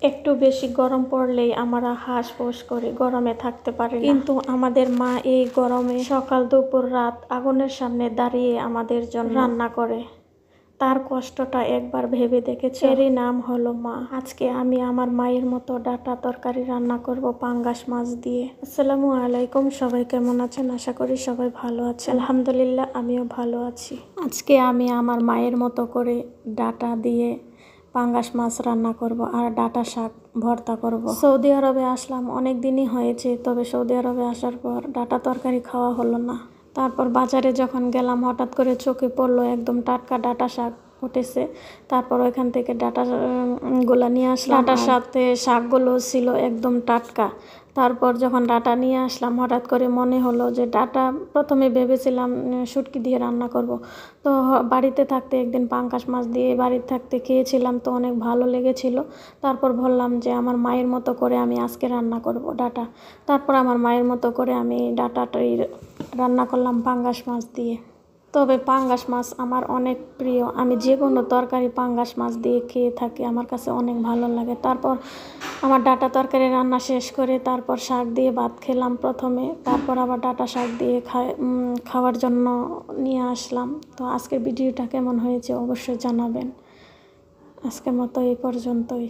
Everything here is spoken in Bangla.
একটু বেশি গরম পড়লেই আমরা হাঁস-ফাঁস করে গরমে থাকতে পারি না। কিন্তু আমাদের মা এই গরমে সকাল দুপুর রাত আগুনের সামনে দাঁড়িয়ে আমাদের জন্য রান্না করে। তার কষ্টটা একবার ভেবে দেখেছো? এরই নাম হলো মা। আজকে আমি আমার মায়ের মতো ডাঁটা তরকারি রান্না করব পাঙ্গাস মাছ দিয়ে। আসসালামু আলাইকুম, সবাই কেমন আছেন? আশা করি সবাই ভালো আছে। আলহামদুলিল্লাহ, আমিও ভালো আছি। আজকে আমি আমার মায়ের মতো করে ডাঁটা দিয়ে পাঙ্গাস মাছ রান্না করব আর ডাঁটা শাক ভর্তা করব। সৌদি আরবে আসলাম অনেক দিনই হয়েছে, তবে সৌদি আরবে আসার পর ডাঁটা তরকারি খাওয়া হলো না। তারপর বাজারে যখন গেলাম হঠাৎ করে চোখে পড়লো একদম টাটকা ডাঁটা শাক উঠেছে। তারপর ওইখান থেকে ডাঁটা গুলা নিয়ে আসলাম। ডাঁটার সাথে শাকগুলো ছিল একদম টাটকা। তারপর যখন ডাঁটা নিয়ে আসলাম হঠাৎ করে মনে হলো যে ডাঁটা, প্রথমে ভেবেছিলাম শুটকি দিয়ে রান্না করব। তো বাড়িতে থাকতে একদিন পাঙ্গাস মাছ দিয়ে বাড়িতে থাকতে খেয়েছিলাম, তো অনেক ভালো লেগেছিল। তারপর বললাম যে আমার মায়ের মতো করে আমি আজকে রান্না করব ডাঁটা। তারপর আমার মায়ের মতো করে আমি ডাঁটাটাই রান্না করলাম পাঙ্গাস মাছ দিয়ে। তবে পাঙ্গাস মাছ আমার অনেক প্রিয়। আমি যে কোনো তরকারি পাঙ্গাস মাছ দিয়ে খেয়ে থাকি, আমার কাছে অনেক ভালো লাগে। তারপর আমার ডাঁটা তরকারি রান্না শেষ করে তারপর শাক দিয়ে ভাত খেলাম প্রথমে, তারপর আবার ডাঁটা শাক দিয়ে খাওয়ার জন্য নিয়ে আসলাম। তো আজকের ভিডিওটা কেমন হয়েছে অবশ্যই জানাবেন। আজকের মতো এই পর্যন্তই।